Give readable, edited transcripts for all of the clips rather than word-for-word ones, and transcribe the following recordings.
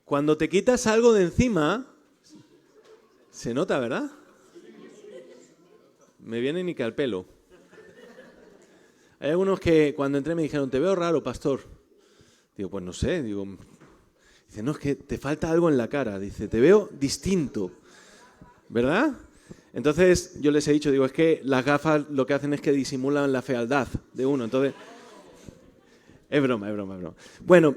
Cuando te quitas algo de encima, se nota, ¿verdad? Me viene ni que al pelo. Hay algunos que cuando entré me dijeron, te veo raro, pastor. Digo, pues no sé. Digo, dice, no, es que te falta algo en la cara. Dice, te veo distinto, ¿verdad? Entonces yo les he dicho, digo, es que las gafas lo que hacen es que disimulan la fealdad de uno. Entonces, es broma. Bueno,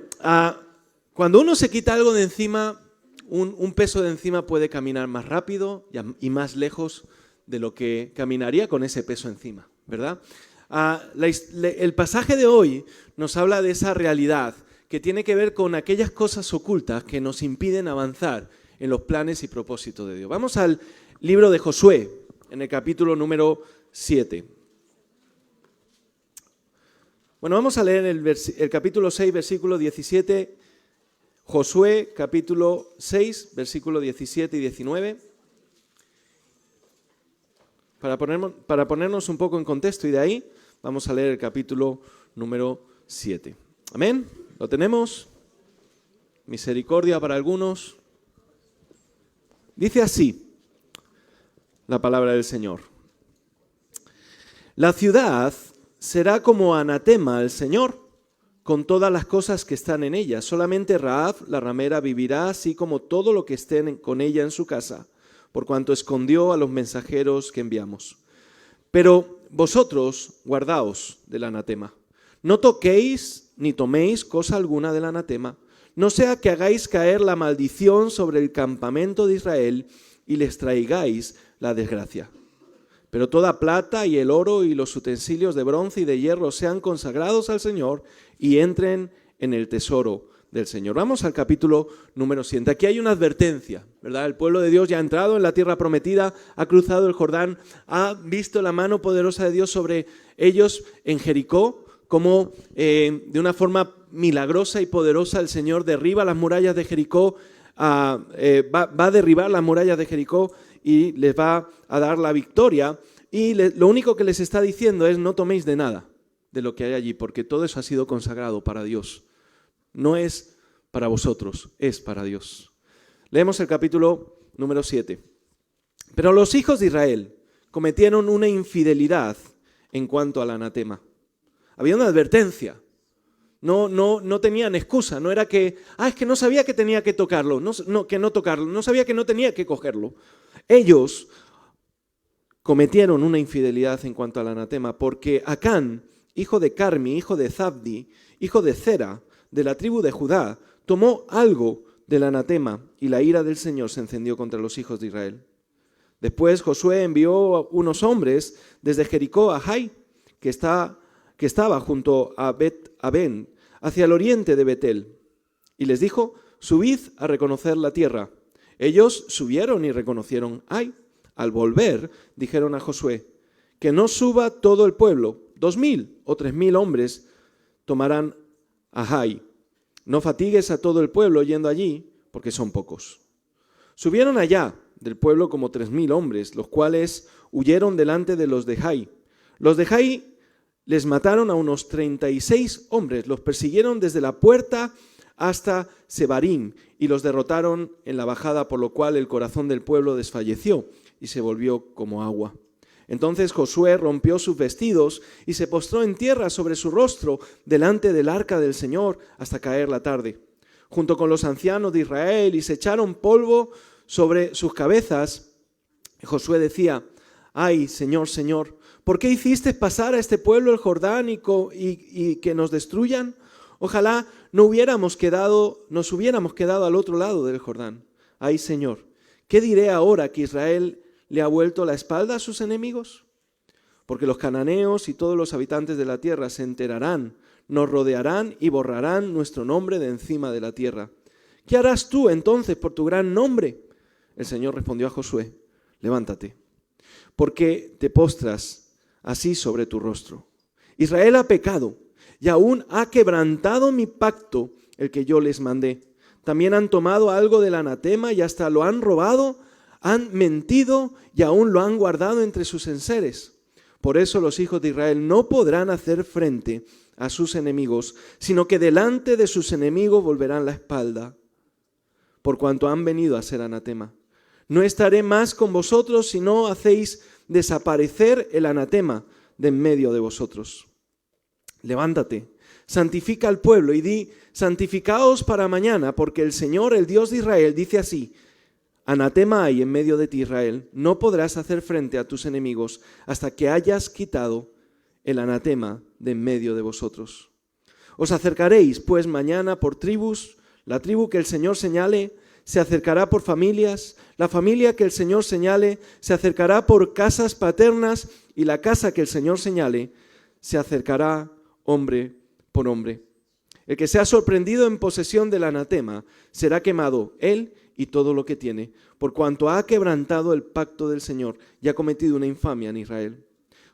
cuando uno se quita algo de encima, un peso de encima puede caminar más rápido y más lejos de lo que caminaría con ese peso encima, ¿verdad? El pasaje de hoy nos habla de esa realidad que tiene que ver con aquellas cosas ocultas que nos impiden avanzar en los planes y propósitos de Dios. Vamos al libro de Josué, en el capítulo número 7. Bueno, vamos a leer el capítulo 6, versículo 17. Josué, capítulo 6, versículo 17 y 19. Para ponernos un poco en contexto, y de ahí vamos a leer el capítulo número 7. ¿Amén? ¿Lo tenemos? Misericordia para algunos. Dice así la palabra del Señor. La ciudad será como anatema al Señor, con todas las cosas que están en ella. Solamente Rahab, la ramera, vivirá, así como todo lo que esté con ella en su casa, por cuanto escondió a los mensajeros que enviamos. Pero vosotros guardaos del anatema. No toquéis ni toméis cosa alguna del anatema, no sea que hagáis caer la maldición sobre el campamento de Israel y les traigáis la desgracia. Pero toda plata y el oro y los utensilios de bronce y de hierro sean consagrados al Señor y entren en el tesoro del Señor. Vamos al capítulo número 7. Aquí hay una advertencia, ¿verdad? El pueblo de Dios ya ha entrado en la tierra prometida, ha cruzado el Jordán, ha visto la mano poderosa de Dios sobre ellos en Jericó, como de una forma milagrosa y poderosa el Señor derriba las murallas de Jericó, va a derribar las murallas de Jericó y les va a dar la victoria. Y lo único que les está diciendo es no toméis de nada de lo que hay allí, porque todo eso ha sido consagrado para Dios. No es para vosotros, es para Dios. Leemos el capítulo número 7. Pero los hijos de Israel cometieron una infidelidad en cuanto al anatema. Había una advertencia. No tenían excusa. No era que, es que no sabía que tenía que tocarlo, que no tocarlo, no sabía que no tenía que cogerlo. Ellos cometieron una infidelidad en cuanto al anatema, porque Acán, hijo de Carmi, hijo de Zabdi, hijo de Zera, de la tribu de Judá, tomó algo del anatema y la ira del Señor se encendió contra los hijos de Israel. Después Josué envió unos hombres desde Jericó a Jai, que estaba junto a Bet-Aben, hacia el oriente de Betel, y les dijo, subid a reconocer la tierra. Ellos subieron y reconocieron Ai. Al volver, dijeron a Josué, que no suba todo el pueblo, 2,000 o 3,000 hombres tomarán a Jai. No fatigues a todo el pueblo yendo allí, porque son pocos. Subieron allá del pueblo como 3,000 hombres, los cuales huyeron delante de los de Jai. Los de Jai les mataron a unos 36 hombres, los persiguieron desde la puerta hasta Sebarim y los derrotaron en la bajada, por lo cual el corazón del pueblo desfalleció y se volvió como agua. Entonces Josué rompió sus vestidos y se postró en tierra sobre su rostro delante del arca del Señor hasta caer la tarde, junto con los ancianos de Israel, y se echaron polvo sobre sus cabezas. Josué decía, ay, Señor, Señor, ¿por qué hiciste pasar a este pueblo el Jordán y que nos destruyan? Ojalá nos hubiéramos quedado al otro lado del Jordán. Ay, Señor, ¿qué diré ahora que Israel le ha vuelto la espalda a sus enemigos? Porque los cananeos y todos los habitantes de la tierra se enterarán, nos rodearán y borrarán nuestro nombre de encima de la tierra. ¿Qué harás tú entonces por tu gran nombre? El Señor respondió a Josué, levántate, porque te postras así sobre tu rostro. Israel ha pecado y aún ha quebrantado mi pacto, el que yo les mandé. También han tomado algo del anatema y hasta lo han robado, han mentido y aún lo han guardado entre sus enseres. Por eso los hijos de Israel no podrán hacer frente a sus enemigos, sino que delante de sus enemigos volverán la espalda. por cuanto han venido a ser anatema. No estaré más con vosotros si no hacéis desaparecer el anatema de en medio de vosotros. Levántate, santifica al pueblo y di, santificaos para mañana, porque el Señor, el Dios de Israel, dice así: anatema hay en medio de ti, Israel, no podrás hacer frente a tus enemigos hasta que hayas quitado el anatema de en medio de vosotros. Os acercaréis pues mañana por tribus, la tribu que el Señor señale se acercará por familias, la familia que el Señor señale se acercará por casas paternas, y la casa que el Señor señale se acercará hombre por hombre. El que sea sorprendido en posesión del anatema será quemado, él y todo lo que tiene, por cuanto ha quebrantado el pacto del Señor y ha cometido una infamia en Israel.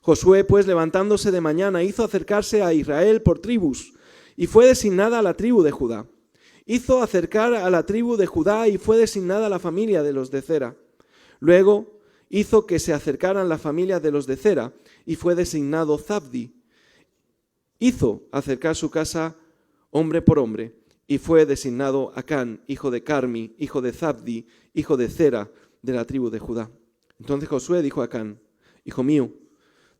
Josué, pues, levantándose de mañana, hizo acercarse a Israel por tribus, y fue designada la tribu de Judá. Hizo acercar a la tribu de Judá y fue designada la familia de los de Zera. Luego hizo que se acercaran la familia de los de Zera y fue designado Zabdi. Hizo acercar su casa hombre por hombre y fue designado Acán, hijo de Carmi, hijo de Zabdi, hijo de Zera, de la tribu de Judá. Entonces Josué dijo a Acán: hijo mío,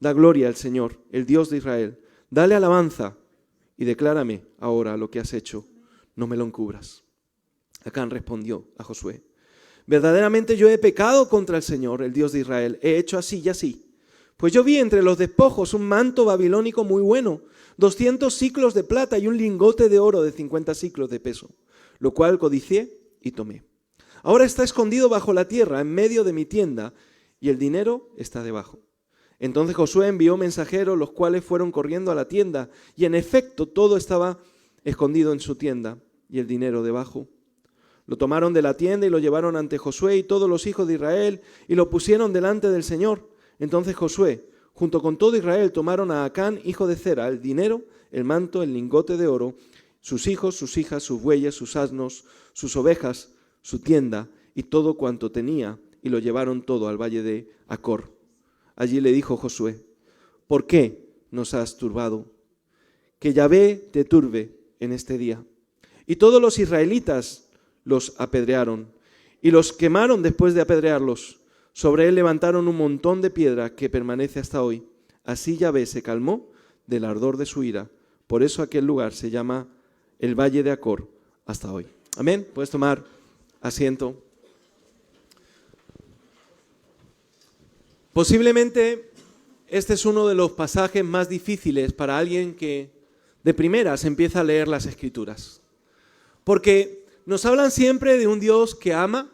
da gloria al Señor, el Dios de Israel. Dale alabanza y declárame ahora lo que has hecho. No me lo encubras. Acán respondió a Josué: verdaderamente yo he pecado contra el Señor, el Dios de Israel. He hecho así y así. Pues yo vi entre los despojos un manto babilónico muy bueno, 200 siclos de plata y un lingote de oro de 50 siclos de peso, lo cual codicié y tomé. Ahora está escondido bajo la tierra, en medio de mi tienda, y el dinero está debajo. Entonces Josué envió mensajeros, los cuales fueron corriendo a la tienda, y en efecto todo estaba escondido en su tienda, y el dinero debajo. Lo tomaron de la tienda y lo llevaron ante Josué y todos los hijos de Israel, y lo pusieron delante del Señor. Entonces Josué, junto con todo Israel, tomaron a Acán, hijo de Zera, el dinero, el manto, el lingote de oro, sus hijos, sus hijas, sus bueyes, sus asnos, sus ovejas, su tienda y todo cuanto tenía, y lo llevaron todo al valle de Acor. Allí le dijo Josué: ¿por qué nos has turbado? Que Yahvé te turbe en este día. Y todos los israelitas los apedrearon y los quemaron después de apedrearlos. Sobre él levantaron un montón de piedra que permanece hasta hoy. Así Yahvé se calmó del ardor de su ira. Por eso aquel lugar se llama el Valle de Acor hasta hoy. Amén. Puedes tomar asiento. Posiblemente este es uno de los pasajes más difíciles para alguien que de primeras empieza a leer las Escrituras. Porque nos hablan siempre de un Dios que ama,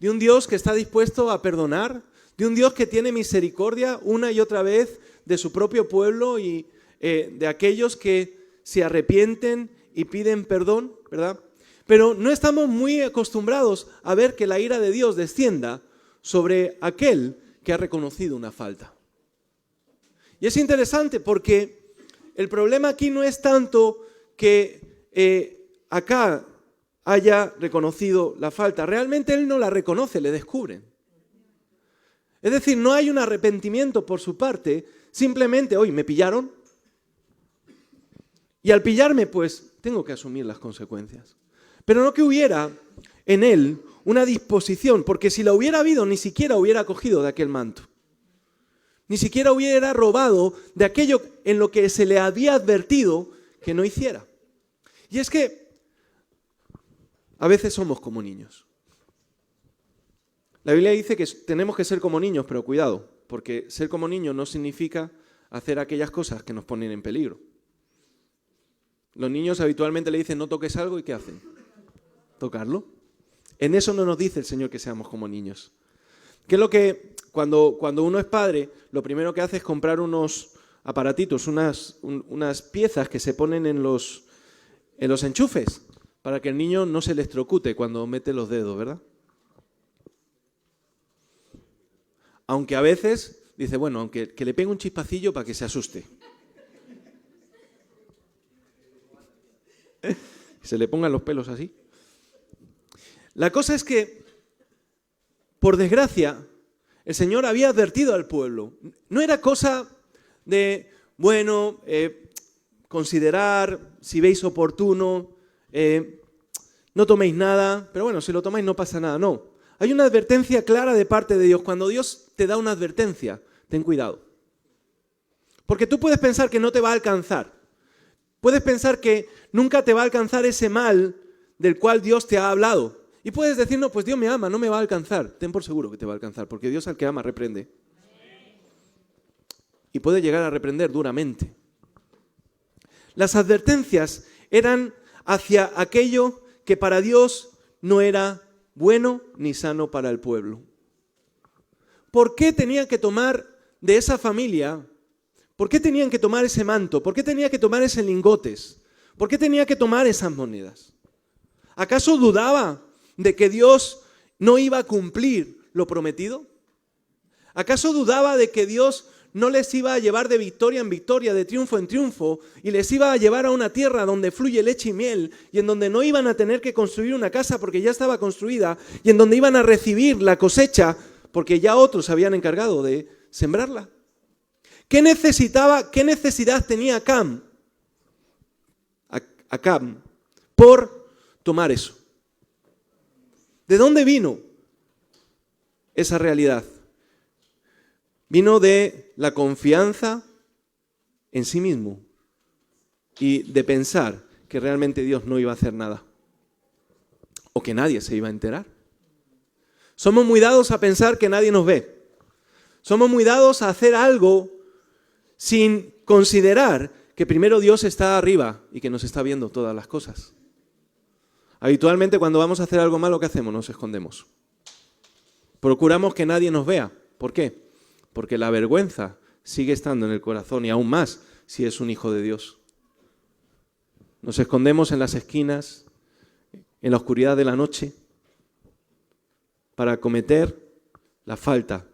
de un Dios que está dispuesto a perdonar, de un Dios que tiene misericordia una y otra vez de su propio pueblo y de aquellos que se arrepienten y piden perdón, ¿verdad? Pero no estamos muy acostumbrados a ver que la ira de Dios descienda sobre aquel que ha reconocido una falta. Y es interesante porque el problema aquí no es tanto que acá haya reconocido la falta. Realmente él no la reconoce, le descubren. Es decir, no hay un arrepentimiento por su parte, simplemente, hoy me pillaron y al pillarme pues tengo que asumir las consecuencias. Pero no que hubiera en él una disposición, porque si la hubiera habido ni siquiera hubiera cogido de aquel manto. Ni siquiera hubiera robado de aquello en lo que se le había advertido que no hiciera. Y es que a veces somos como niños. La Biblia dice que tenemos que ser como niños, pero cuidado, porque ser como niños no significa hacer aquellas cosas que nos ponen en peligro. Los niños habitualmente le dicen no toques algo y ¿qué hacen? Tocarlo. En eso no nos dice el Señor que seamos como niños. ¿Qué es lo que cuando uno es padre, lo primero que hace es comprar unos aparatitos, unas piezas que se ponen en los enchufes para que el niño no se electrocute cuando mete los dedos, ¿verdad? Aunque a veces dice, bueno, aunque que le pegue un chispacillo para que se asuste. Se le pongan los pelos así. La cosa es que, por desgracia, el Señor había advertido al pueblo. No era cosa de, considerar si veis oportuno. no toméis nada, pero bueno, si lo tomáis no pasa nada. No, hay una advertencia clara de parte de Dios. Cuando Dios te da una advertencia, ten cuidado. Porque tú puedes pensar que no te va a alcanzar. Puedes pensar que nunca te va a alcanzar ese mal del cual Dios te ha hablado. Y puedes decir, no, pues Dios me ama, no me va a alcanzar. Ten por seguro que te va a alcanzar, porque Dios al que ama reprende. Y puede llegar a reprender duramente. Las advertencias eran hacia aquello que para Dios no era bueno ni sano para el pueblo. ¿Por qué tenían que tomar de esa familia? ¿Por qué tenían que tomar ese manto? ¿Por qué tenía que tomar ese lingotes? ¿Por qué tenía que tomar esas monedas? ¿Acaso dudaba de que Dios no iba a cumplir lo prometido? ¿Acaso dudaba de que Dios no les iba a llevar de victoria en victoria, de triunfo en triunfo, y les iba a llevar a una tierra donde fluye leche y miel, y en donde no iban a tener que construir una casa porque ya estaba construida, y en donde iban a recibir la cosecha porque ya otros se habían encargado de sembrarla? ¿Qué necesidad tenía Acab por tomar eso? ¿De dónde vino esa realidad? Vino de la confianza en sí mismo y de pensar que realmente Dios no iba a hacer nada o que nadie se iba a enterar. Somos muy dados a pensar que nadie nos ve. Somos muy dados a hacer algo sin considerar que primero Dios está arriba y que nos está viendo todas las cosas. Habitualmente cuando vamos a hacer algo malo, ¿qué hacemos? Nos escondemos. Procuramos que nadie nos vea. ¿Por qué? Porque la vergüenza sigue estando en el corazón y aún más si es un hijo de Dios. Nos escondemos en las esquinas, en la oscuridad de la noche, para cometer la falta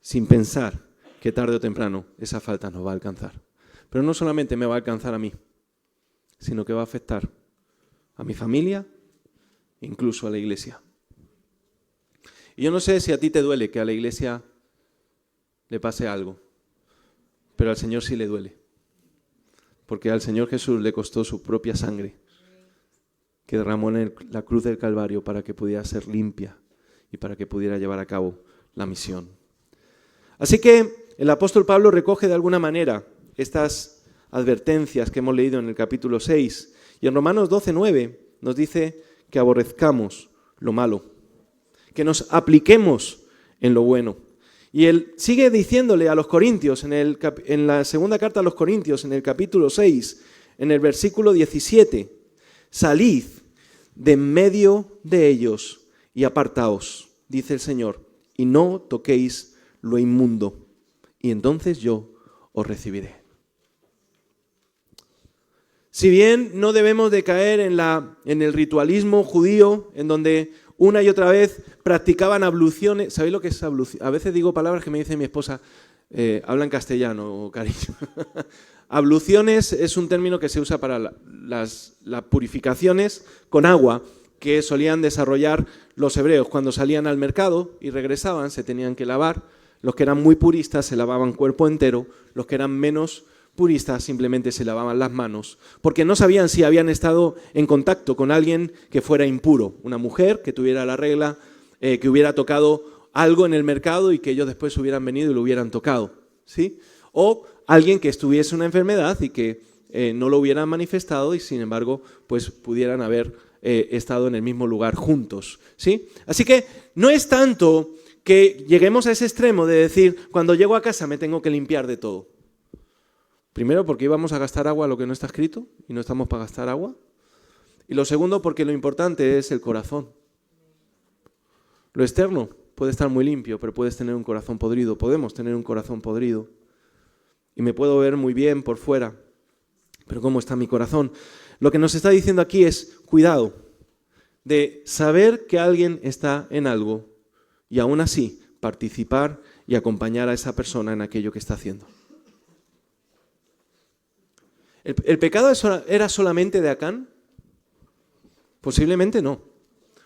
sin pensar que tarde o temprano esa falta nos va a alcanzar. Pero no solamente me va a alcanzar a mí, sino que va a afectar a mi familia, incluso a la iglesia. Y yo no sé si a ti te duele que a la iglesia le pase algo, pero al Señor sí le duele. Porque al Señor Jesús le costó su propia sangre, que derramó en la cruz del Calvario para que pudiera ser limpia y para que pudiera llevar a cabo la misión. Así que el apóstol Pablo recoge de alguna manera estas advertencias que hemos leído en el capítulo 6 y en Romanos 12:9 nos dice que aborrezcamos lo malo, que nos apliquemos en lo bueno. Y él sigue diciéndole a los corintios, en la segunda carta a los corintios, en el capítulo 6, en el versículo 17, salid de en medio de ellos y apartaos, dice el Señor, y no toquéis lo inmundo, y entonces yo os recibiré. Si bien no debemos de caer en el ritualismo judío, en donde una y otra vez practicaban abluciones. ¿Sabéis lo que es ablución? A veces digo palabras que me dice mi esposa, habla en castellano, cariño. Abluciones es un término que se usa para las purificaciones con agua que solían desarrollar los hebreos. Cuando salían al mercado y regresaban, se tenían que lavar. Los que eran muy puristas se lavaban cuerpo entero, los que eran menos puristas simplemente se lavaban las manos, porque no sabían si habían estado en contacto con alguien que fuera impuro, una mujer que tuviera la regla, que hubiera tocado algo en el mercado y que ellos después hubieran venido y lo hubieran tocado, ¿sí? O alguien que estuviese una enfermedad y que no lo hubieran manifestado y sin embargo pues pudieran haber estado en el mismo lugar juntos, ¿sí? Así que no es tanto que lleguemos a ese extremo de decir, cuando llego a casa me tengo que limpiar de todo. Primero, porque íbamos a gastar agua lo que no está escrito y no estamos para gastar agua. Y lo segundo, porque lo importante es el corazón. Lo externo puede estar muy limpio, pero puedes tener un corazón podrido. Podemos tener un corazón podrido. Y me puedo ver muy bien por fuera, pero ¿cómo está mi corazón? Lo que nos está diciendo aquí es cuidado de saber que alguien está en algo y aún así participar y acompañar a esa persona en aquello que está haciendo. ¿El pecado era solamente de Acán? Posiblemente no.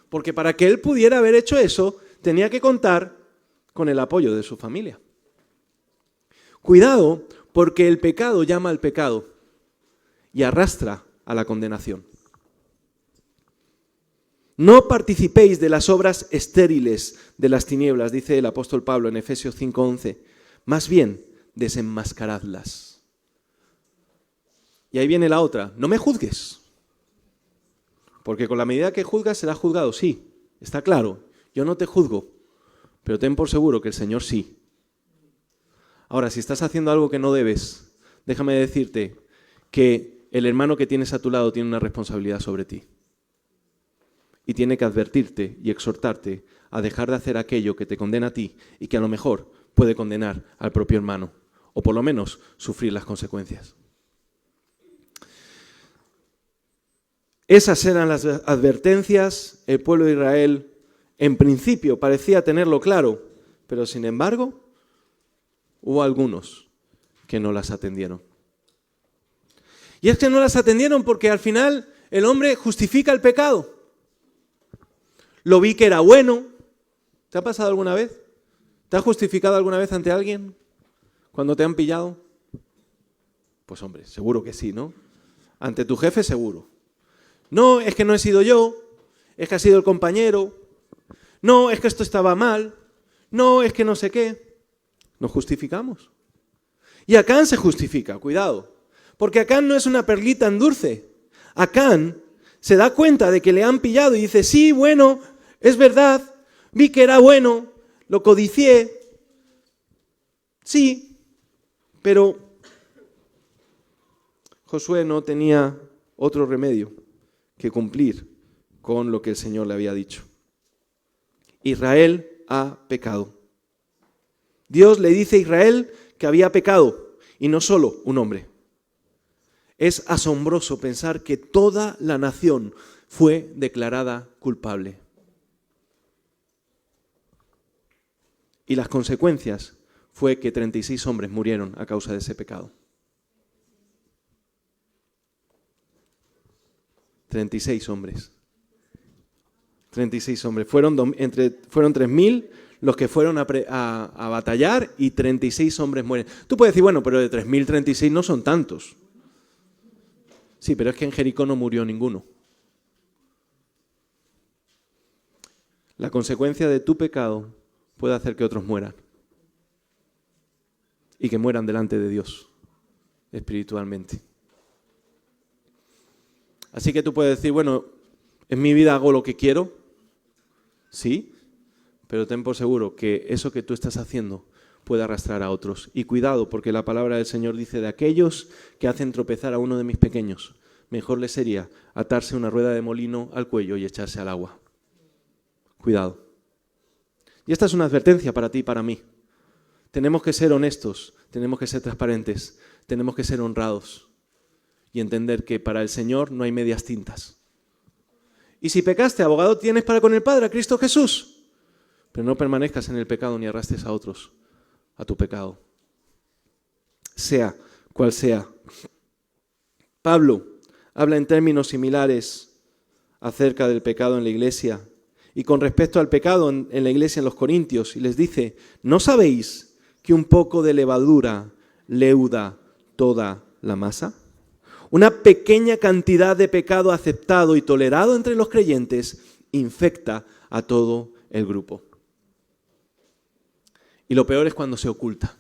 Porque para que él pudiera haber hecho eso, tenía que contar con el apoyo de su familia. Cuidado, porque el pecado llama al pecado y arrastra a la condenación. No participéis de las obras estériles de las tinieblas, dice el apóstol Pablo en Efesios 5:11. Más bien, desenmascaradlas. Y ahí viene la otra. No me juzgues. Porque con la medida que juzgas serás juzgado. Sí, está claro. Yo no te juzgo. Pero ten por seguro que el Señor sí. Ahora, si estás haciendo algo que no debes, déjame decirte que el hermano que tienes a tu lado tiene una responsabilidad sobre ti. Y tiene que advertirte y exhortarte a dejar de hacer aquello que te condena a ti y que a lo mejor puede condenar al propio hermano, o por lo menos sufrir las consecuencias. Esas eran las advertencias. El pueblo de Israel en principio parecía tenerlo claro, pero sin embargo hubo algunos que no las atendieron. Y es que no las atendieron porque al final el hombre justifica el pecado. Lo vi que era bueno. ¿Te ha pasado alguna vez? ¿Te has justificado alguna vez ante alguien cuando te han pillado? Pues hombre, seguro que sí, ¿no? Ante tu jefe seguro. No, es que no he sido yo, es que ha sido el compañero. No, es que esto estaba mal. No, es que no sé qué. Nos justificamos. Y Acán se justifica, cuidado. Porque Acán no es una perlita en dulce. Acán se da cuenta de que le han pillado y dice, sí, bueno, es verdad, vi que era bueno, lo codicié. Sí, pero Josué no tenía otro remedio que cumplir con lo que el Señor le había dicho. Israel ha pecado. Dios le dice a Israel que había pecado, y no solo un hombre. Es asombroso pensar que toda la nación fue declarada culpable. Y las consecuencias fue que 36 hombres murieron a causa de ese pecado. 36 hombres. 36 hombres. Fueron 3.000 los que fueron a batallar y 36 hombres mueren. Tú puedes decir, bueno, pero de 3.000, 36 no son tantos. Sí, pero es que en Jericó no murió ninguno. La consecuencia de tu pecado puede hacer que otros mueran. Y que mueran delante de Dios, espiritualmente. Así que tú puedes decir, bueno, en mi vida hago lo que quiero. Sí, pero ten por seguro que eso que tú estás haciendo puede arrastrar a otros. Y cuidado, porque la palabra del Señor dice, de aquellos que hacen tropezar a uno de mis pequeños, mejor les sería atarse una rueda de molino al cuello y echarse al agua. Cuidado. Y esta es una advertencia para ti y para mí. Tenemos que ser honestos, tenemos que ser transparentes, tenemos que ser honrados y entender que para el Señor no hay medias tintas. Y si pecaste, abogado tienes para con el Padre, a Cristo Jesús. Pero no permanezcas en el pecado ni arrastres a otros a tu pecado. Sea cual sea. Pablo habla en términos similares acerca del pecado en la iglesia y con respecto al pecado en la iglesia en los Corintios y les dice, ¿no sabéis que un poco de levadura leuda toda la masa? Una pequeña cantidad de pecado aceptado y tolerado entre los creyentes infecta a todo el grupo. Y lo peor es cuando se oculta.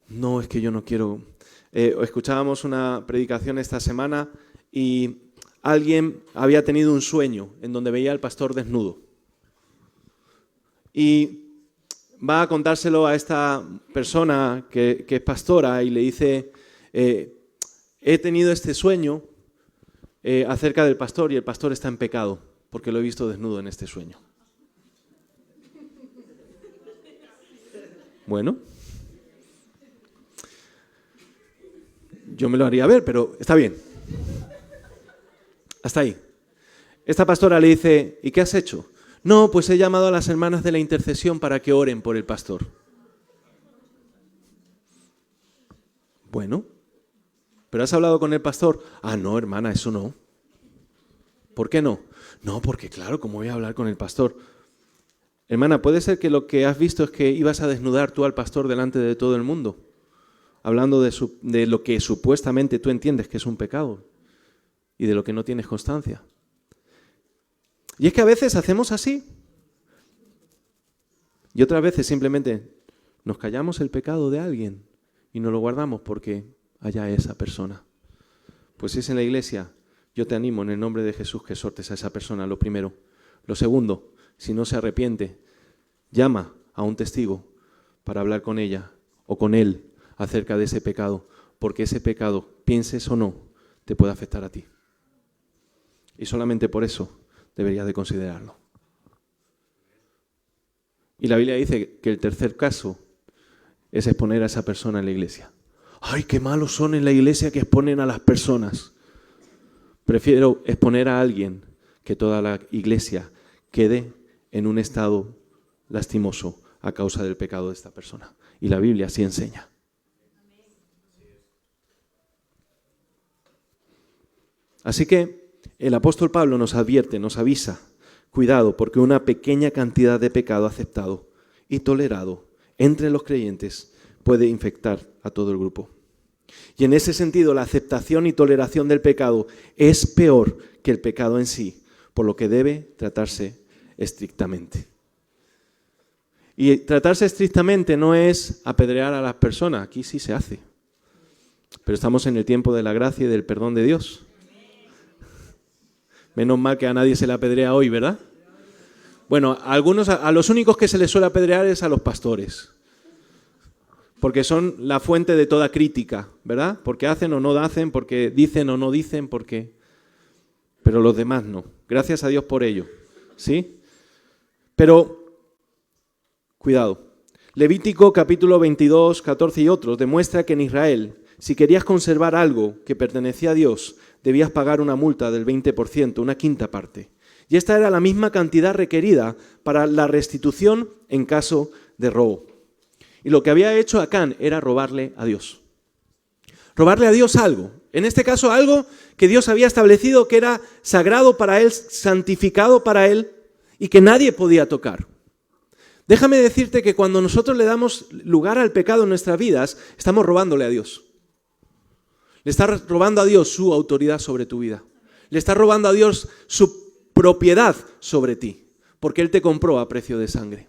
No, es que yo no quiero. Escuchábamos una predicación esta semana y alguien había tenido un sueño en donde veía al pastor desnudo. Y va a contárselo a esta persona que es pastora y le dice, he tenido este sueño acerca del pastor y el pastor está en pecado porque lo he visto desnudo en este sueño. Bueno, yo me lo haría ver, pero está bien. Hasta ahí. Esta pastora le dice, ¿y qué has hecho? No, pues he llamado a las hermanas de la intercesión para que oren por el pastor. Bueno, ¿pero has hablado con el pastor? Ah, no, hermana, eso no. ¿Por qué no? No, porque claro, ¿cómo voy a hablar con el pastor? Hermana, ¿puede ser que lo que has visto es que ibas a desnudar tú al pastor delante de todo el mundo? Hablando de lo que supuestamente tú entiendes que es un pecado y de lo que no tienes constancia. Y es que a veces hacemos así. Y otras veces simplemente nos callamos el pecado de alguien y nos lo guardamos porque allá esa persona. Pues si es en la iglesia, yo te animo en el nombre de Jesús que exhortes a esa persona, lo primero. Lo segundo, si no se arrepiente, llama a un testigo para hablar con ella o con él acerca de ese pecado, porque ese pecado, pienses o no, te puede afectar a ti. Y solamente por eso deberías de considerarlo. Y la Biblia dice que el tercer caso es exponer a esa persona en la iglesia. ¡Ay, qué malos son en la iglesia que exponen a las personas! Prefiero exponer a alguien que toda la iglesia quede en un estado lastimoso a causa del pecado de esta persona. Y la Biblia así enseña. Así que el apóstol Pablo nos advierte, nos avisa, cuidado, porque una pequeña cantidad de pecado aceptado y tolerado entre los creyentes puede infectar a todo el grupo. Y en ese sentido, la aceptación y toleración del pecado es peor que el pecado en sí, por lo que debe tratarse estrictamente. Y tratarse estrictamente no es apedrear a las personas, aquí sí se hace. Pero estamos en el tiempo de la gracia y del perdón de Dios. Menos mal que a nadie se le apedrea hoy, ¿verdad? Bueno, a los únicos que se les suele apedrear es a los pastores. Porque son la fuente de toda crítica, ¿verdad? Porque hacen o no hacen, porque dicen o no dicen, porque... Pero los demás no. Gracias a Dios por ello, ¿sí? Pero, cuidado. Levítico capítulo 22, 14 y otros demuestra que en Israel, si querías conservar algo que pertenecía a Dios, debías pagar una multa del 20%, una quinta parte. Y esta era la misma cantidad requerida para la restitución en caso de robo. Y lo que había hecho Acán era robarle a Dios. Robarle a Dios algo. En este caso algo que Dios había establecido que era sagrado para él, santificado para él y que nadie podía tocar. Déjame decirte que cuando nosotros le damos lugar al pecado en nuestras vidas, estamos robándole a Dios. Le estás robando a Dios su autoridad sobre tu vida. Le estás robando a Dios su propiedad sobre ti, porque Él te compró a precio de sangre.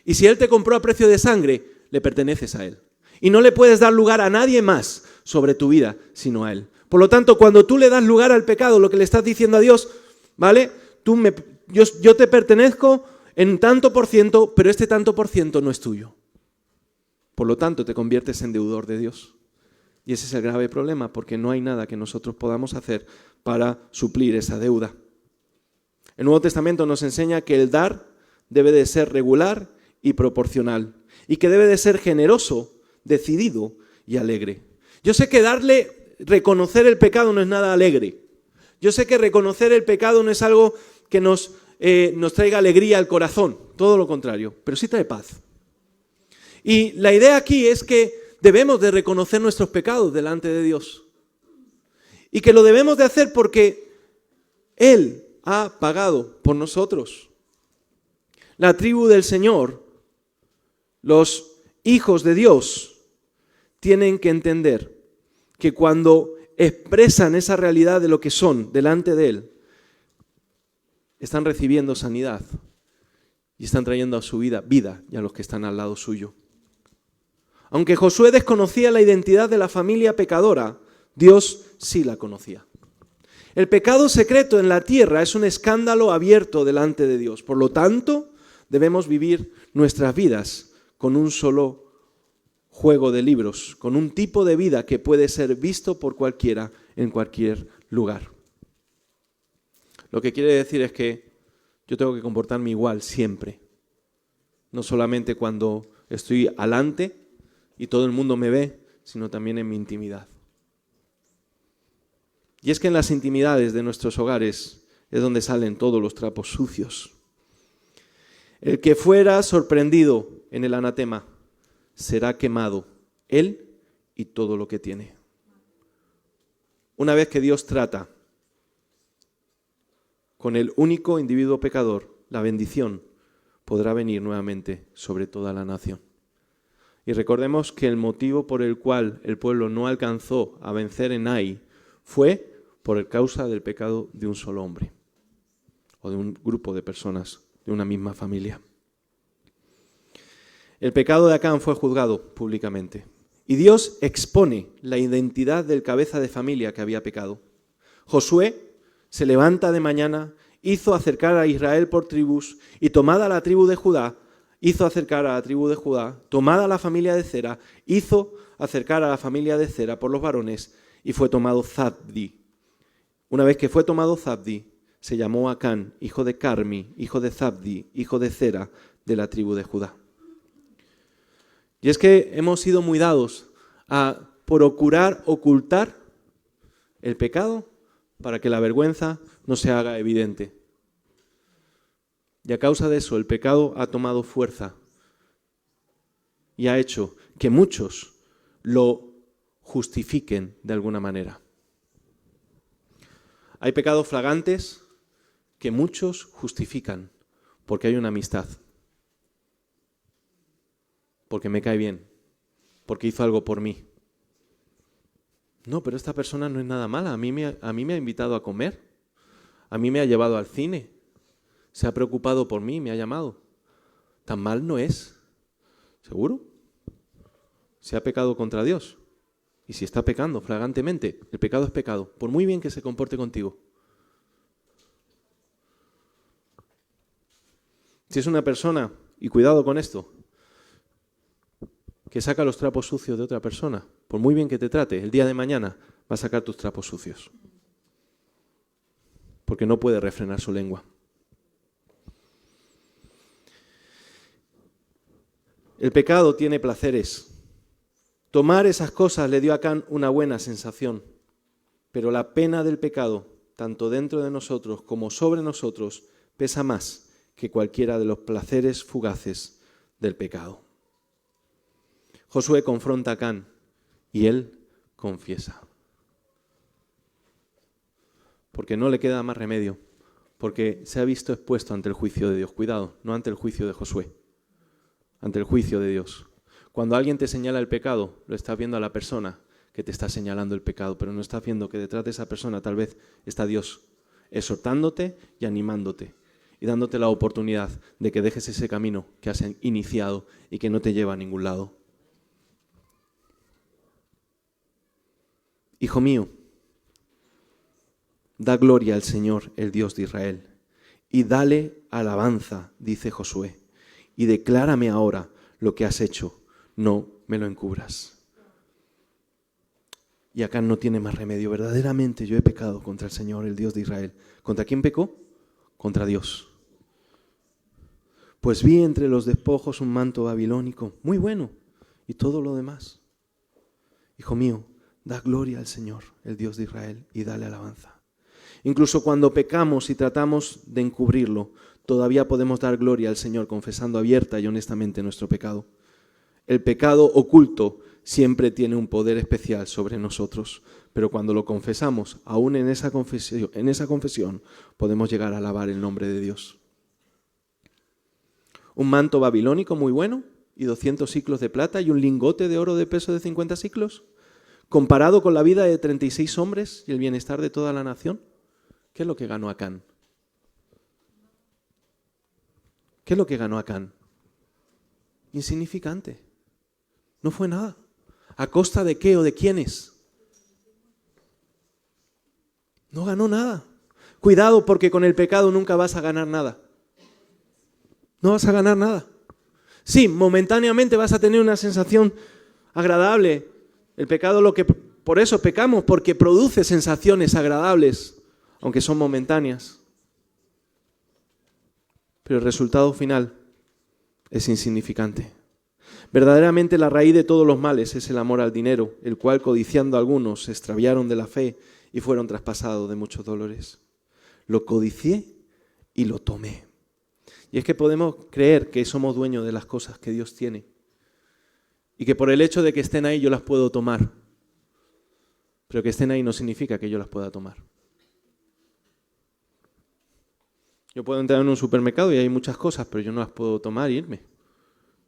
Y si Él te compró a precio de sangre, le perteneces a Él. Y no le puedes dar lugar a nadie más sobre tu vida, sino a Él. Por lo tanto, cuando tú le das lugar al pecado, lo que le estás diciendo a Dios, ¿vale? Yo te pertenezco en tanto por ciento, pero este tanto por ciento no es tuyo. Por lo tanto, te conviertes en deudor de Dios. Y ese es el grave problema, porque no hay nada que nosotros podamos hacer para suplir esa deuda. El Nuevo Testamento nos enseña que el dar debe de ser regular y proporcional, y que debe de ser generoso, decidido y alegre. Yo sé que reconocer el pecado no es nada alegre. Yo sé que reconocer el pecado no es algo que nos traiga alegría al corazón, todo lo contrario, pero sí trae paz. Y la idea aquí es que debemos de reconocer nuestros pecados delante de Dios. Y que lo debemos de hacer porque Él ha pagado por nosotros. La tribu del Señor, los hijos de Dios, tienen que entender que cuando expresan esa realidad de lo que son delante de Él, están recibiendo sanidad y están trayendo a su vida y a los que están al lado suyo. Aunque Josué desconocía la identidad de la familia pecadora, Dios sí la conocía. El pecado secreto en la tierra es un escándalo abierto delante de Dios. Por lo tanto, debemos vivir nuestras vidas con un solo juego de libros, con un tipo de vida que puede ser visto por cualquiera en cualquier lugar. Lo que quiere decir es que yo tengo que comportarme igual siempre. No solamente cuando estoy alante y todo el mundo me ve, sino también en mi intimidad. Y es que en las intimidades de nuestros hogares es donde salen todos los trapos sucios. El que fuera sorprendido en el anatema será quemado, él y todo lo que tiene. Una vez que Dios trata con el único individuo pecador, la bendición podrá venir nuevamente sobre toda la nación. Y recordemos que el motivo por el cual el pueblo no alcanzó a vencer en Ai fue por causa del pecado de un solo hombre. o de un grupo de personas, de una misma familia. El pecado de Acán fue juzgado públicamente y Dios expone la identidad del cabeza de familia que había pecado. Josué se levanta de mañana, hizo acercar a Israel por tribus y tomada la tribu de Judá, hizo acercar a la tribu de Judá, tomada la familia de Zera, hizo acercar a la familia de Zera por los varones y fue tomado Zabdi. Una vez que fue tomado Zabdi, se llamó Acán, hijo de Carmi, hijo de Zabdi, hijo de Zera, de la tribu de Judá. Y es que hemos sido muy dados a procurar ocultar el pecado para que la vergüenza no se haga evidente. Y a causa de eso el pecado ha tomado fuerza y ha hecho que muchos lo justifiquen de alguna manera. Hay pecados flagrantes que muchos justifican porque hay una amistad, porque me cae bien, porque hizo algo por mí. No, pero esta persona no es nada mala, a mí me ha invitado a comer, a mí me ha llevado al cine, se ha preocupado por mí, me ha llamado. Tan mal no es, ¿seguro? Se ha pecado contra Dios. Y si está pecando flagrantemente, el pecado es pecado, por muy bien que se comporte contigo. Si es una persona, y cuidado con esto, que saca los trapos sucios de otra persona, por muy bien que te trate, el día de mañana va a sacar tus trapos sucios. Porque no puede refrenar su lengua. El pecado tiene placeres. Tomar esas cosas le dio a Acán una buena sensación, pero la pena del pecado, tanto dentro de nosotros como sobre nosotros, pesa más que cualquiera de los placeres fugaces del pecado. Josué confronta a Acán y él confiesa. Porque no le queda más remedio, porque se ha visto expuesto ante el juicio de Dios. Cuidado, no ante el juicio de Josué, ante el juicio de Dios. Cuando alguien te señala el pecado, lo estás viendo a la persona que te está señalando el pecado, pero no estás viendo que detrás de esa persona tal vez está Dios, exhortándote y animándote y dándote la oportunidad de que dejes ese camino que has iniciado y que no te lleva a ningún lado. Hijo mío, da gloria al Señor, el Dios de Israel, y dale alabanza, dice Josué, y declárame ahora lo que has hecho. No me lo encubras. Y Acán no tiene más remedio. Verdaderamente yo he pecado contra el Señor, el Dios de Israel. ¿Contra quién pecó? Contra Dios. Pues vi entre los despojos un manto babilónico, muy bueno, y todo lo demás. Hijo mío, da gloria al Señor, el Dios de Israel, y dale alabanza. Incluso cuando pecamos y tratamos de encubrirlo, todavía podemos dar gloria al Señor confesando abierta y honestamente nuestro pecado. El pecado oculto siempre tiene un poder especial sobre nosotros, pero cuando lo confesamos, aún en esa confesión podemos llegar a alabar el nombre de Dios. Un manto babilónico muy bueno y 200 siclos de plata y un lingote de oro de peso de 50 siclos, comparado con la vida de 36 hombres y el bienestar de toda la nación. ¿Qué es lo que ganó Acán? ¿Qué es lo que ganó Acán? Insignificante. No fue nada. ¿A costa de qué o de quiénes? No ganó nada. Cuidado, porque con el pecado nunca vas a ganar nada. No vas a ganar nada. Sí, momentáneamente vas a tener una sensación agradable. El pecado, por eso pecamos, porque produce sensaciones agradables, aunque son momentáneas. Pero el resultado final es insignificante. Verdaderamente la raíz de todos los males es el amor al dinero, el cual codiciando algunos se extraviaron de la fe y fueron traspasados de muchos dolores. Lo codicié y lo tomé. Y es que podemos creer que somos dueños de las cosas que Dios tiene y que por el hecho de que estén ahí yo las puedo tomar, pero que estén ahí no significa que yo las pueda tomar. Yo puedo entrar en un supermercado y hay muchas cosas, pero yo no las puedo tomar e irme.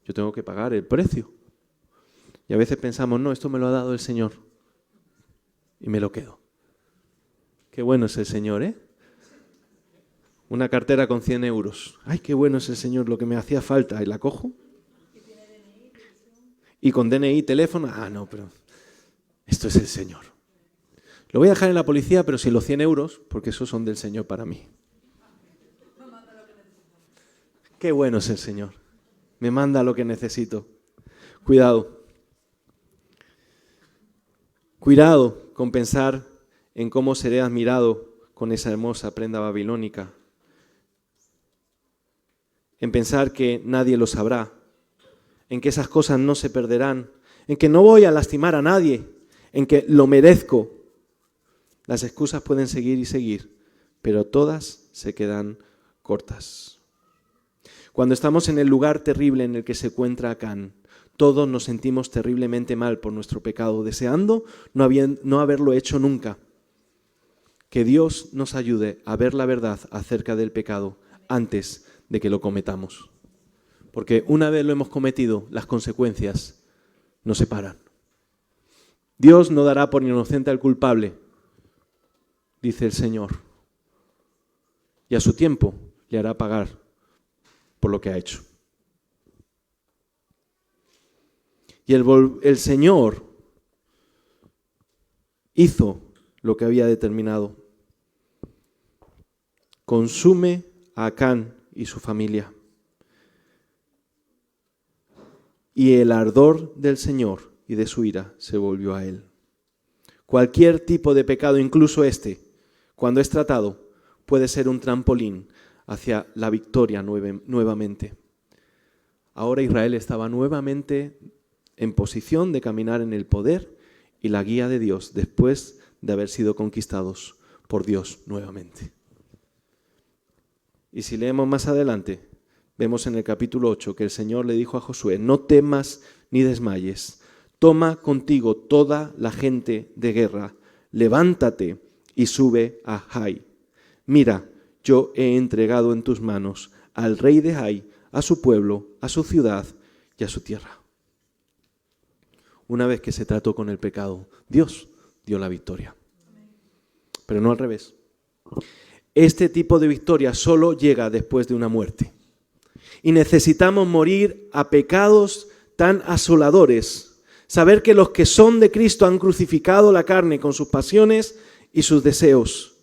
Yo tengo que pagar el precio. Y a veces pensamos, no, esto me lo ha dado el Señor. Y me lo quedo. Qué bueno es el Señor, ¿eh? una cartera con 100 euros. ¡Ay, qué bueno es el Señor! Lo que me hacía falta. Y la cojo. Y con DNI, teléfono. Ah, no, pero esto es el Señor. Lo voy a dejar en la policía, pero sin los 100 euros, porque esos son del Señor para mí. Qué bueno es el Señor. Me manda lo que necesito. Cuidado. Cuidado con pensar en cómo seré admirado con esa hermosa prenda babilónica. En pensar que nadie lo sabrá. En que esas cosas no se perderán. En que no voy a lastimar a nadie. En que lo merezco. Las excusas pueden seguir y seguir, pero todas se quedan cortas. Cuando estamos en el lugar terrible en el que se encuentra Acán, todos nos sentimos terriblemente mal por nuestro pecado, deseando no haberlo hecho nunca. Que Dios nos ayude a ver la verdad acerca del pecado antes de que lo cometamos. Porque una vez lo hemos cometido, las consecuencias nos separan. Dios no dará por inocente al culpable, dice el Señor, y a su tiempo le hará pagar por lo que ha hecho. Y el Señor hizo lo que había determinado. Consume a Acán y su familia. Y el ardor del Señor y de su ira se volvió a él. Cualquier tipo de pecado, incluso cuando es tratado, puede ser un trampolín hacia la victoria nuevamente. Ahora Israel estaba nuevamente en posición de caminar en el poder y la guía de Dios después de haber sido conquistados por Dios nuevamente. Y si leemos más adelante, vemos en el capítulo 8 que el Señor le dijo a Josué: no temas ni desmayes, toma contigo toda la gente de guerra, levántate y sube a Jai. Mira, yo he entregado en tus manos al rey de Jai, a su pueblo, a su ciudad y a su tierra. Una vez que se trató con el pecado, Dios dio la victoria. Pero no al revés. Este tipo de victoria solo llega después de una muerte. Y necesitamos morir a pecados tan asoladores. Saber que los que son de Cristo han crucificado la carne con sus pasiones y sus deseos.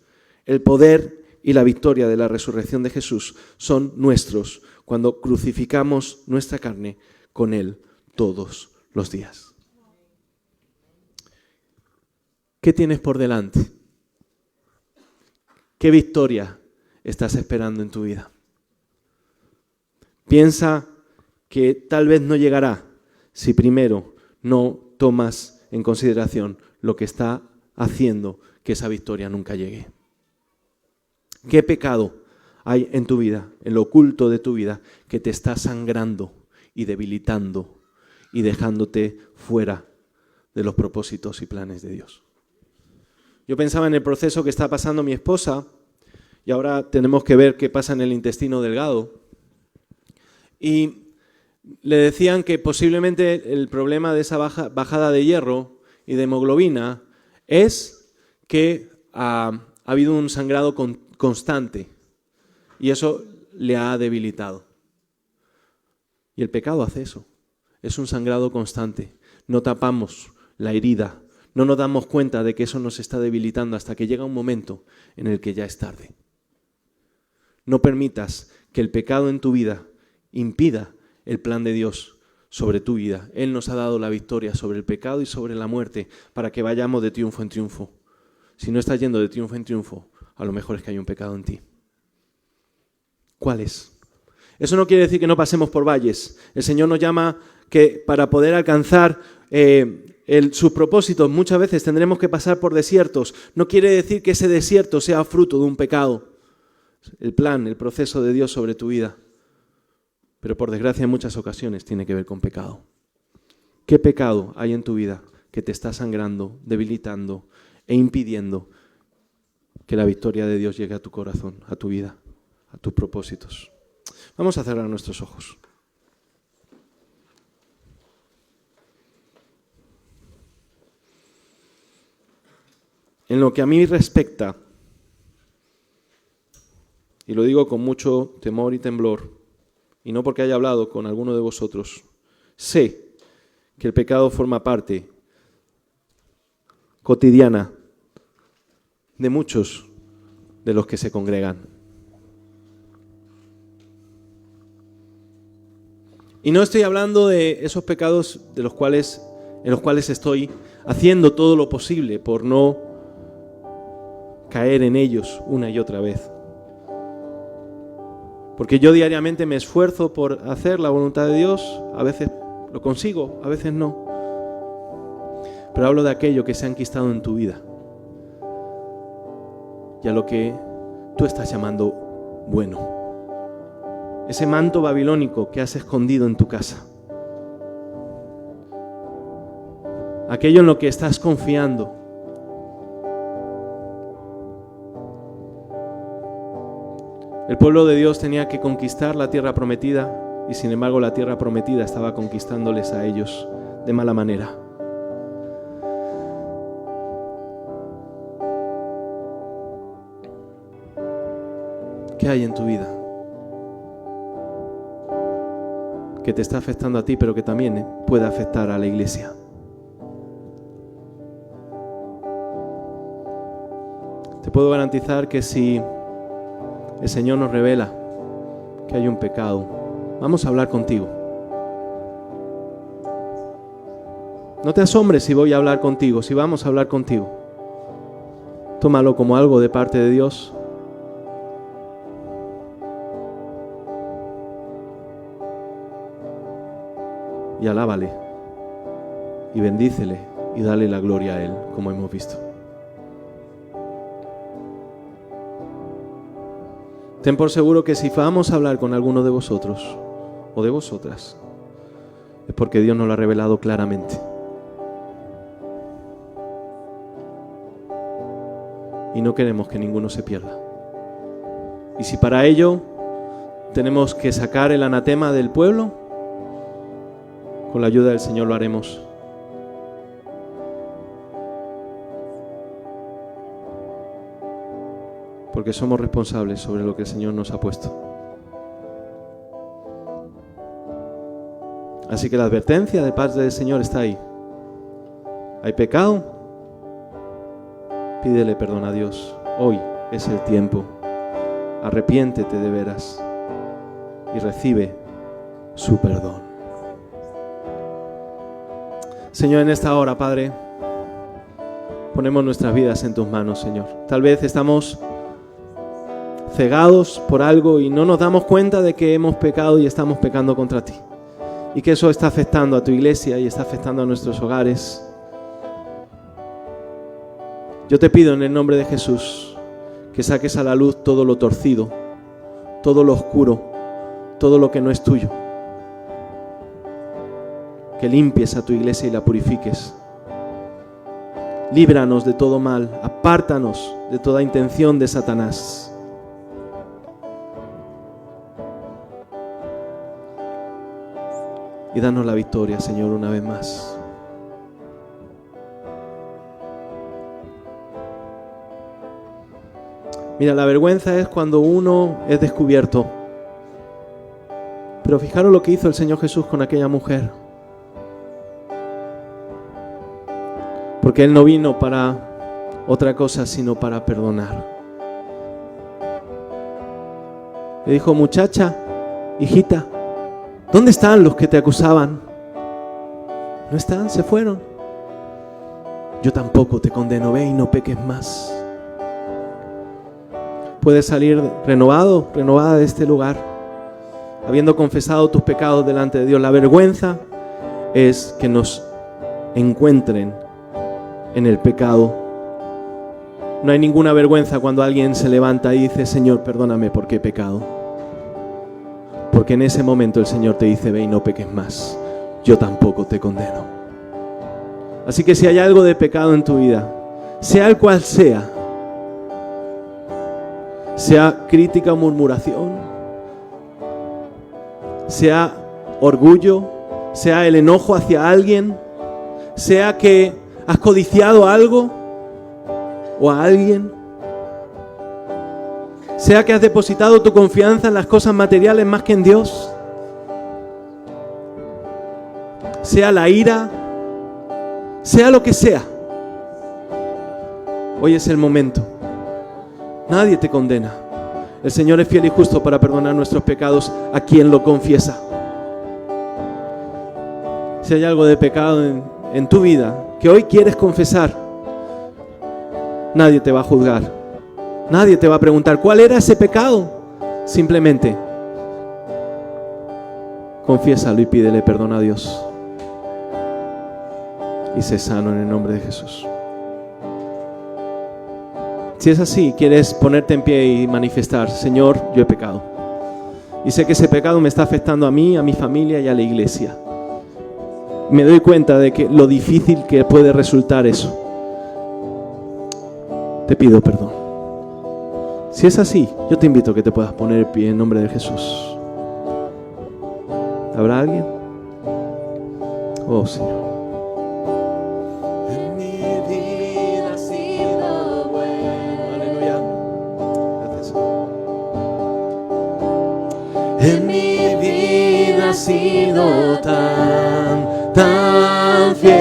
El poder y la victoria de la resurrección de Jesús son nuestros cuando crucificamos nuestra carne con Él todos los días. ¿Qué tienes por delante? ¿Qué victoria estás esperando en tu vida? Piensa que tal vez no llegará si primero no tomas en consideración lo que está haciendo que esa victoria nunca llegue. ¿Qué pecado hay en tu vida, en lo oculto de tu vida, que te está sangrando y debilitando y dejándote fuera de los propósitos y planes de Dios? Yo pensaba en el proceso que está pasando mi esposa y ahora tenemos que ver qué pasa en el intestino delgado. Y le decían que posiblemente el problema de esa bajada de hierro y de hemoglobina es que ha habido un sangrado constante y eso le ha debilitado. Y el pecado hace eso, es un sangrado constante. No tapamos la herida. No nos damos cuenta de que eso nos está debilitando hasta que llega un momento en el que ya es tarde. No permitas que el pecado en tu vida impida el plan de Dios sobre tu vida. Él nos ha dado la victoria sobre el pecado y sobre la muerte para que vayamos de triunfo en triunfo. Si no estás yendo de triunfo en triunfo, a lo mejor es que hay un pecado en ti. ¿Cuál es? Eso no quiere decir que no pasemos por valles. El Señor nos llama que para poder alcanzar sus propósitos muchas veces tendremos que pasar por desiertos. No quiere decir que ese desierto sea fruto de un pecado. El plan, el proceso de Dios sobre tu vida. Pero por desgracia en muchas ocasiones tiene que ver con pecado. ¿Qué pecado hay en tu vida que te está sangrando, debilitando e impidiendo que la victoria de Dios llegue a tu corazón, a tu vida, a tus propósitos? Vamos a cerrar nuestros ojos. En lo que a mí respecta, y lo digo con mucho temor y temblor, y no porque haya hablado con alguno de vosotros, sé que el pecado forma parte cotidiana de muchos de los que se congregan. Y no estoy hablando de esos pecados en los cuales estoy haciendo todo lo posible por no caer en ellos una y otra vez. Porque yo diariamente me esfuerzo por hacer la voluntad de Dios, a veces lo consigo, a veces no. Pero hablo de aquello que se ha enquistado en tu vida y a lo que tú estás llamando bueno. Ese manto babilónico que has escondido en tu casa. Aquello en lo que estás confiando. El pueblo de Dios tenía que conquistar la tierra prometida y sin embargo la tierra prometida estaba conquistándoles a ellos de mala manera. ¿Qué hay en tu vida que te está afectando a ti, pero que también puede afectar a la iglesia? Te puedo garantizar que si el Señor nos revela que hay un pecado, vamos a hablar contigo. No te asombres si voy a hablar contigo, si vamos a hablar contigo. Tómalo como algo de parte de Dios. Y alábale, y bendícele, y dale la gloria a Él, como hemos visto. Ten por seguro que si vamos a hablar con alguno de vosotros, o de vosotras, es porque Dios nos lo ha revelado claramente. Y no queremos que ninguno se pierda. Y si para ello tenemos que sacar el anatema del pueblo, con la ayuda del Señor lo haremos. Porque somos responsables sobre lo que el Señor nos ha puesto. Así que la advertencia de parte del Señor está ahí. ¿Hay pecado? Pídele perdón a Dios. Hoy es el tiempo. Arrepiéntete de veras y recibe su perdón. Señor, en esta hora, Padre, ponemos nuestras vidas en tus manos, Señor. Tal vez estamos cegados por algo y no nos damos cuenta de que hemos pecado y estamos pecando contra ti. Y que eso está afectando a tu iglesia y está afectando a nuestros hogares. Yo te pido en el nombre de Jesús que saques a la luz todo lo torcido, todo lo oscuro, todo lo que no es tuyo. Que limpies a tu iglesia y la purifiques. Líbranos de todo mal, apártanos de toda intención de Satanás. Y danos la victoria, Señor, una vez más. Mira, la vergüenza es cuando uno es descubierto. Pero fijaros lo que hizo el Señor Jesús con aquella mujer. Porque Él no vino para otra cosa, sino para perdonar. Le dijo: muchacha, hijita, ¿dónde están los que te acusaban? No están, se fueron. Yo tampoco te condeno, ve y no peques más. Puedes salir renovado, renovada de este lugar, habiendo confesado tus pecados delante de Dios. La vergüenza es que nos encuentren en el pecado. No hay ninguna vergüenza cuando alguien se levanta y dice: Señor, perdóname porque he pecado. Porque en ese momento el Señor te dice: ve y no peques más. Yo tampoco te condeno. Así que si hay algo de pecado en tu vida, sea el cual sea crítica o murmuración, sea orgullo, sea el enojo hacia alguien, sea que has codiciado algo o a alguien, ¿Sea que has depositado tu confianza en las cosas materiales más que en Dios? Sea la ira, sea lo que sea. Hoy es el momento. Nadie te condena. El Señor es fiel y justo para perdonar nuestros pecados a quien lo confiesa. Si hay algo de pecado en tu vida que hoy quieres confesar, nadie te va a juzgar. Nadie te va a preguntar ¿cuál era ese pecado? Simplemente confiésalo y pídele perdón a Dios. Y sé sano en el nombre de Jesús. Si es así, quieres ponerte en pie y manifestar: Señor, yo he pecado. Y sé que ese pecado me está afectando a mí, a mi familia y a la iglesia. Me doy cuenta de que lo difícil que puede resultar eso. Te pido perdón. Si es así, yo te invito a que te puedas poner en pie en nombre de Jesús. ¿Habrá alguien? Oh, Señor. En mi vida has sido tan fiel,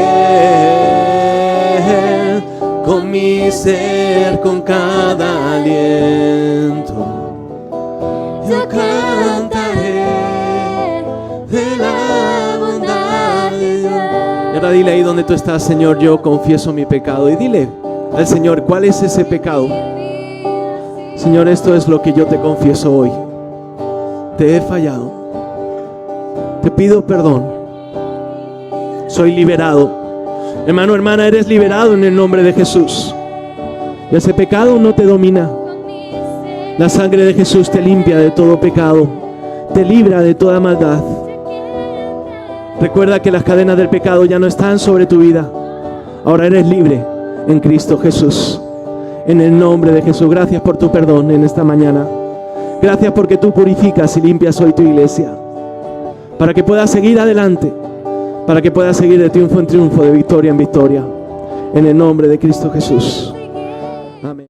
con mi ser, con cada aliento. Yo cantaré de la bondad de Dios. Y ahora dile ahí donde tú estás: Señor, yo confieso mi pecado. Y dile al Señor: ¿cuál es ese pecado? Señor, esto es lo que yo te confieso hoy. Te he fallado, te pido perdón, soy liberado. Hermano, hermana, eres liberado en el nombre de Jesús. Y ese pecado no te domina. La sangre de Jesús te limpia de todo pecado, te libra de toda maldad. Recuerda que las cadenas del pecado ya no están sobre tu vida. Ahora eres libre en Cristo Jesús. En el nombre de Jesús, gracias por tu perdón en esta mañana. Gracias porque tú purificas y limpias hoy tu iglesia, para que puedas seguir adelante, para que puedas seguir de triunfo en triunfo, de victoria en victoria, en el nombre de Cristo Jesús. Amén.